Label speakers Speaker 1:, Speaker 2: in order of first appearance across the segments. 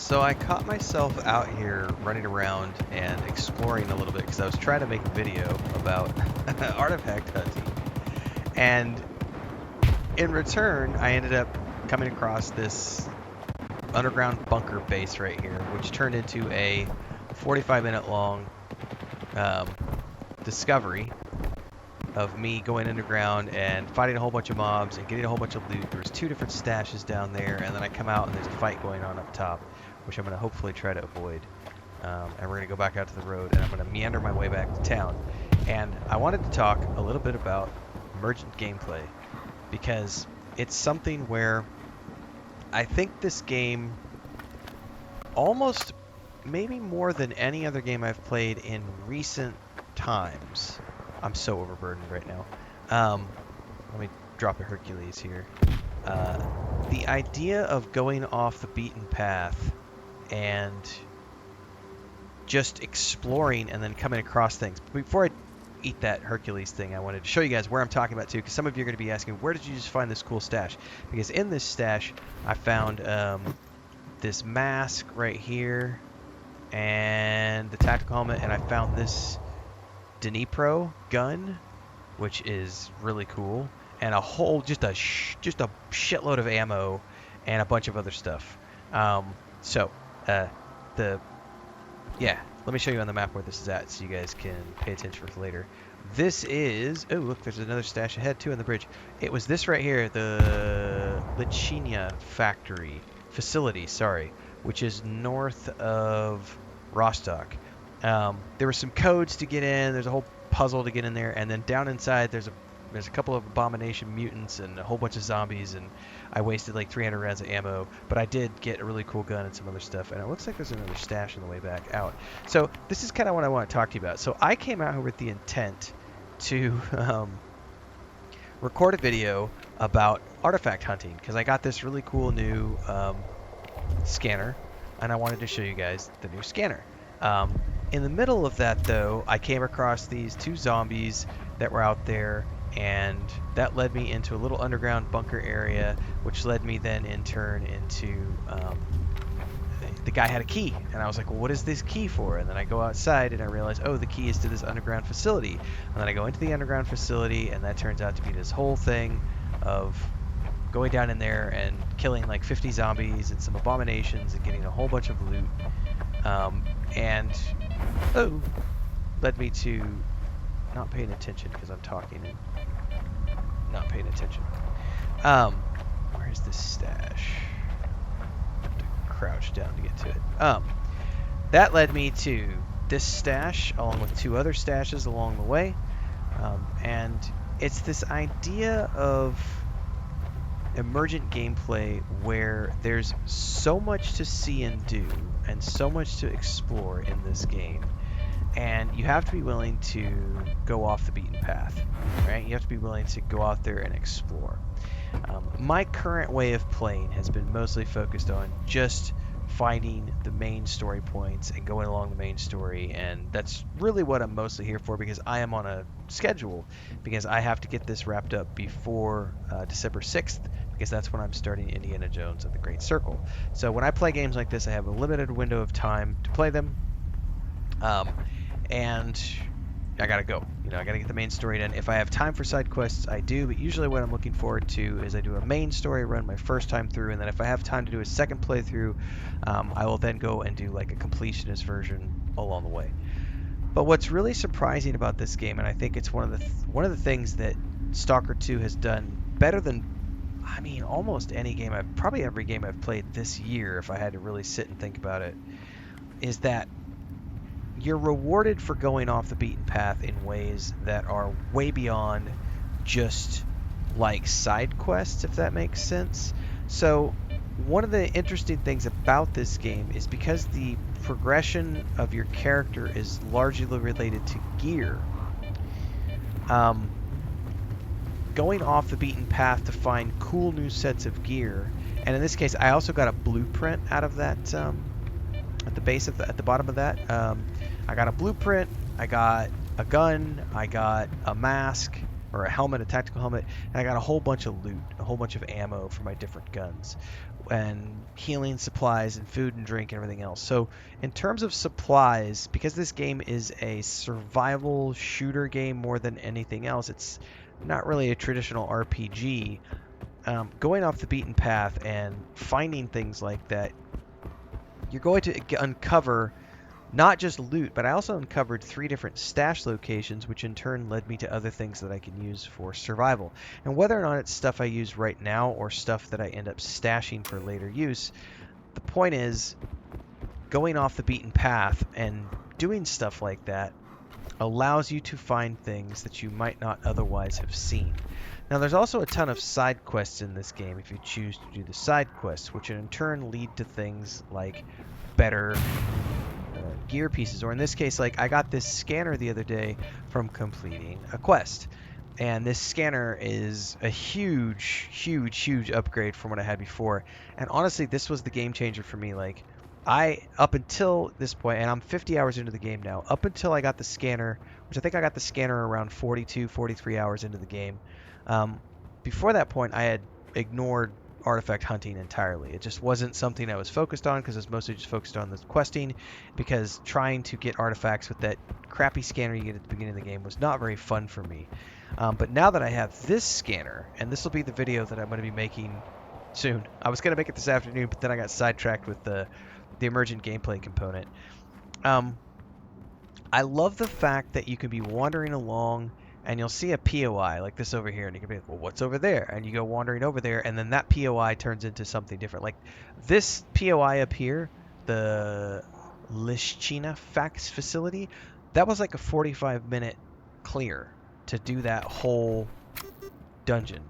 Speaker 1: So I caught myself out here running around and exploring a little bit because I was trying to make a video about artifact hunting. And in return, I ended up coming across this underground bunker base right here, which turned into a 45-minute long um, discovery of me going underground and fighting a whole bunch of mobs and getting a whole bunch of loot. There's two different stashes down there, and then I come out and there's a fight going on up top, which I'm going to hopefully try to avoid. And we're going to go back out to the road, and I'm going to meander my way back to town. And I wanted to talk a little bit about Emergent gameplay, because it's something where I think this game, almost maybe more than any other game I've played in recent times. I'm so overburdened right now. Let me drop a Hercules here. The idea of going off the beaten path and just exploring and then coming across things. Before I eat that Hercules thing, I wanted to show you guys where I'm talking about too, because some of you are going to be asking, where did you just find this cool stash? Because in this stash, I found this mask right here and the tactical helmet, and I found this Dnipro gun, which is really cool, and a whole just a shitload of ammo and a bunch of other stuff. Let me show you on the map where this is at so you guys can pay attention for later. This is, oh look, there's another stash ahead too on the bridge. It was this right here, the Lichenia facility, which is north of Rostock. There were some codes to get in. There's a whole puzzle to get in there, and then down inside there's a couple of abomination mutants and a whole bunch of zombies, and I wasted like 300 rounds of ammo, but I did get a really cool gun and some other stuff, and it looks like there's another stash on the way back out. So this is kind of what I want to talk to you about. So I came out here with the intent to record a video about artifact hunting, because I got this really cool new scanner, and I wanted to show you guys the new scanner. In the middle of that, though, I came across these two zombies that were out there, and that led me into a little underground bunker area, which led me then in turn into the guy had a key, and I was like, well, what is this key for? And then I go outside and I realize, oh, the key is to this underground facility. And then I go into the underground facility, and that turns out to be this whole thing of going down in there and killing like 50 zombies and some abominations and getting a whole bunch of loot. Led me to not paying attention because I'm talking and not paying attention. Where's this stash? I have to crouch down to get to it. That led me to this stash along with two other stashes along the way. And it's this idea of emergent gameplay where there's so much to see and do and so much to explore in this game, and you have to be willing to go off the beaten path, right? You have to be willing to go out there and explore. My current way of playing has been mostly focused on just finding the main story points and going along the main story, and that's really what I'm mostly here for, because I am on a schedule, because I have to get this wrapped up before December 6th, because that's when I'm starting Indiana Jones and the Great Circle. So when I play games like this, I have a limited window of time to play them, and I gotta go. I gotta get the main story done. If I have time for side quests, I do, but usually what I'm looking forward to is I do a main story run my first time through, and then if I have time to do a second playthrough, I will then go and do like a completionist version along the way. But what's really surprising about this game, and I think it's one of the things that S.T.A.L.K.E.R 2 has done better than, almost any game, probably every game I've played this year, if I had to really sit and think about it, is that you're rewarded for going off the beaten path in ways that are way beyond just like side quests, if that makes sense. So one of the interesting things about this game is because the progression of your character is largely related to gear, going off the beaten path to find cool new sets of gear, and in this case I also got a blueprint out of that at the base of at the bottom of that. I got a blueprint, I got a gun, I got a mask or a helmet, a tactical helmet, and I got a whole bunch of loot, a whole bunch of ammo for my different guns. and healing supplies and food and drink and everything else. So in terms of supplies, because this game is a survival shooter game more than anything else, it's not really a traditional RPG. Going off the beaten path and finding things like that, you're going to uncover not just loot, but I also uncovered 3 different stash locations, which in turn led me to other things that I can use for survival. And whether or not it's stuff I use right now or stuff that I end up stashing for later use, the point is going off the beaten path and doing stuff like that allows you to find things that you might not otherwise have seen. Now, there's also a ton of side quests in this game if you choose to do the side quests, which in turn lead to things like better gear pieces, or in this case, like I got this scanner the other day from completing a quest. And this scanner is a huge, huge, huge upgrade from what I had before. And honestly, this was the game changer for me. Like, up until this point, and I'm 50 hours into the game now, up until I got the scanner, which I think I got the scanner around 42, 43 hours into the game. Um, Before that point, I had ignored artifact hunting entirely. It just wasn't something I was focused on because I was mostly just focused on the questing, because trying to get artifacts with that crappy scanner you get at the beginning of the game was not very fun for me. But now that I have this scanner, and this will be the video that I'm going to be making soon. I was going to make it this afternoon, but then I got sidetracked with the emergent gameplay component. Um, I love the fact that you can be wandering along and you'll see a POI like this over here, and you can be like, well, what's over there? And you go wandering over there, and then that POI turns into something different. Like this POI up here, the Lishchina Fax facility, that was like a 45-minute clear to do that whole dungeon.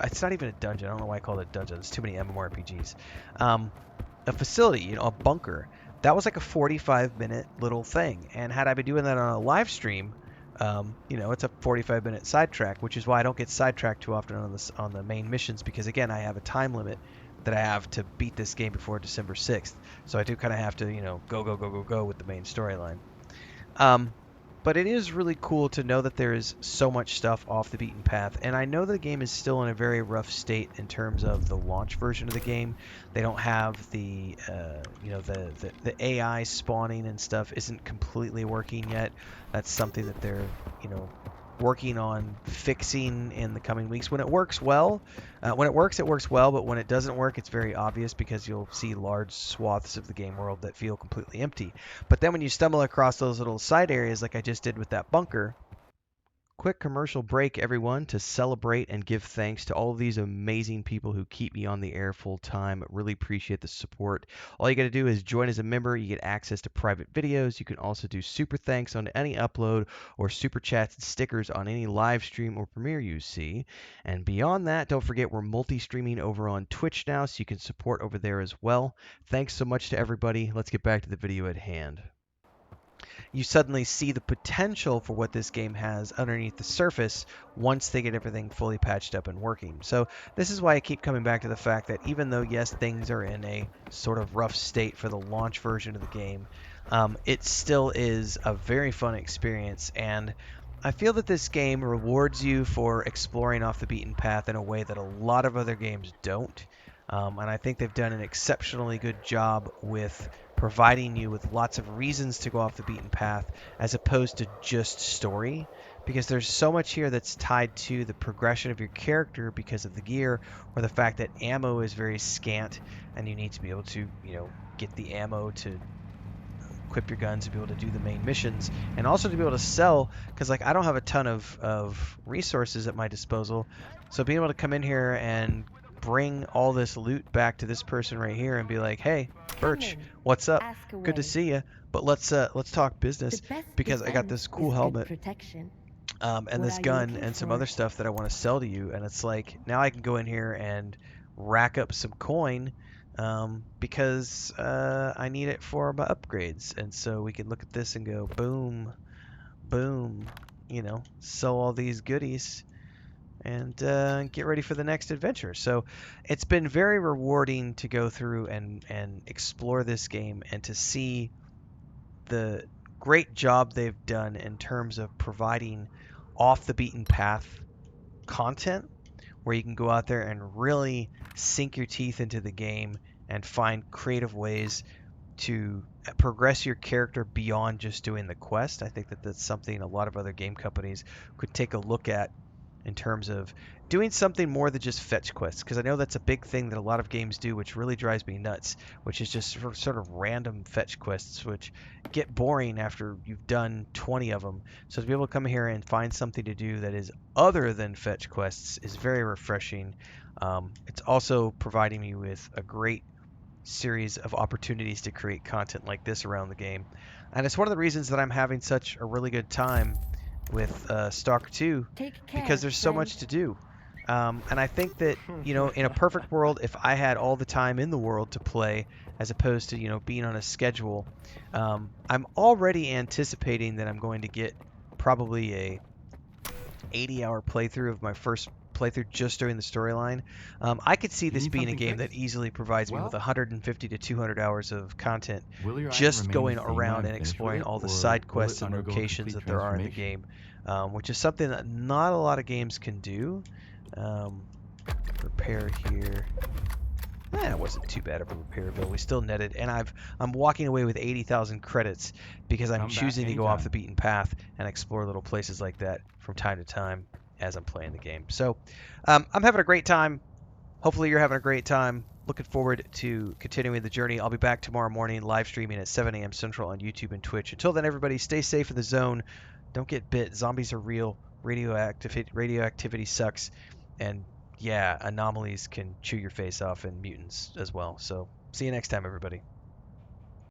Speaker 1: It's not even a dungeon. I don't know why I call it a dungeon. There's too many MMORPGs. A facility, a bunker. That was like a 45-minute little thing. And had I been doing that on a live stream, it's a 45-minute sidetrack, which is why I don't get sidetracked too often on the main missions, because again, I have a time limit that I have to beat this game before December 6th. So I do kind of have to, go, go, go, go, go with the main storyline. Um, but it is really cool to know that there is so much stuff off the beaten path. And I know the game is still in a very rough state in terms of the launch version of the game. They don't have the AI spawning and stuff isn't completely working yet. That's something that they're, working on fixing in the coming weeks. When it works well, it works well, but when it doesn't work, it's very obvious because you'll see large swaths of the game world that feel completely empty. But then when you stumble across those little side areas like I just did with that bunker, quick commercial break, everyone, to celebrate and give thanks to all of these amazing people who keep me on the air full time. Really appreciate the support. All you got to do is join as a member. You get access to private videos. You can also do super thanks on any upload, or super chats and stickers on any live stream or premiere you see. And beyond that, don't forget we're multi-streaming over on Twitch now, so you can support over there as well. Thanks so much to everybody. Let's get back to the video at hand. You suddenly see the potential for what this game has underneath the surface once they get everything fully patched up and working. So this is why I keep coming back to the fact that even though, yes, things are in a sort of rough state for the launch version of the game, it still is a very fun experience. And I feel that this game rewards you for exploring off the beaten path in a way that a lot of other games don't. And I think they've done an exceptionally good job with providing you with lots of reasons to go off the beaten path as opposed to just story, because there's so much here that's tied to the progression of your character because of the gear, or the fact that ammo is very scant and you need to be able to, get the ammo to equip your guns to be able to do the main missions, and also to be able to sell, because like I don't have a ton of resources at my disposal. So being able to come in here and bring all this loot back to this person right here and be like, hey, Birch, what's up? Good to see you. But let's talk business, because I got this cool helmet, and this gun and some other stuff that I want to sell to you. And it's like, now I can go in here and rack up some coin, because I need it for my upgrades. And so we can look at this and go, boom, boom, sell all these goodies and get ready for the next adventure. So it's been very rewarding to go through and explore this game, and to see the great job they've done in terms of providing off the beaten path content where you can go out there and really sink your teeth into the game and find creative ways to progress your character beyond just doing the quest. I think that that's something a lot of other game companies could take a look at in terms of doing something more than just fetch quests, because I know that's a big thing that a lot of games do, which really drives me nuts, which is just sort of random fetch quests, which get boring after you've done 20 of them. So to be able to come here and find something to do that is other than fetch quests is very refreshing. It's also providing me with a great series of opportunities to create content like this around the game. And it's one of the reasons that I'm having such a really good time with Stalker 2,
Speaker 2: Take
Speaker 1: because
Speaker 2: care,
Speaker 1: there's so
Speaker 2: friend.
Speaker 1: much to do. And I think that, in a perfect world, if I had all the time in the world to play, as opposed to, being on a schedule, I'm already anticipating that I'm going to get probably a 80-hour playthrough of my first playthrough just during the storyline. I could see
Speaker 3: You
Speaker 1: this
Speaker 3: need
Speaker 1: being a
Speaker 3: something
Speaker 1: game that
Speaker 3: fixed?
Speaker 1: easily provides me with
Speaker 3: Well,
Speaker 1: 150 to 200 hours of content
Speaker 3: will your item
Speaker 1: just
Speaker 3: remain the
Speaker 1: going
Speaker 3: same when
Speaker 1: around
Speaker 3: I'm
Speaker 1: and
Speaker 3: finished with
Speaker 1: exploring
Speaker 3: it,
Speaker 1: all the
Speaker 3: or
Speaker 1: side
Speaker 3: will it
Speaker 1: quests and
Speaker 3: undergo a
Speaker 1: locations
Speaker 3: complete
Speaker 1: that there are in the
Speaker 3: transformation?
Speaker 1: game, which is something that not a lot of games can do. Um, Repair here. It wasn't too bad of a repair bill. We still netted, and I'm walking away with 80,000 credits because I'm
Speaker 3: Come back
Speaker 1: choosing to go off the
Speaker 3: anytime.
Speaker 1: beaten path and explore little places like that from time to time as I'm playing the game. So I'm having a great time. Hopefully you're having a great time. Looking forward to continuing the journey. I'll be back tomorrow morning live streaming at 7 a.m. Central on YouTube and Twitch. Until then, everybody, stay safe in the zone. Don't get bit. Zombies are real. Radioactivity sucks. And yeah, anomalies can chew your face off, and mutants as well. So see you next time, everybody.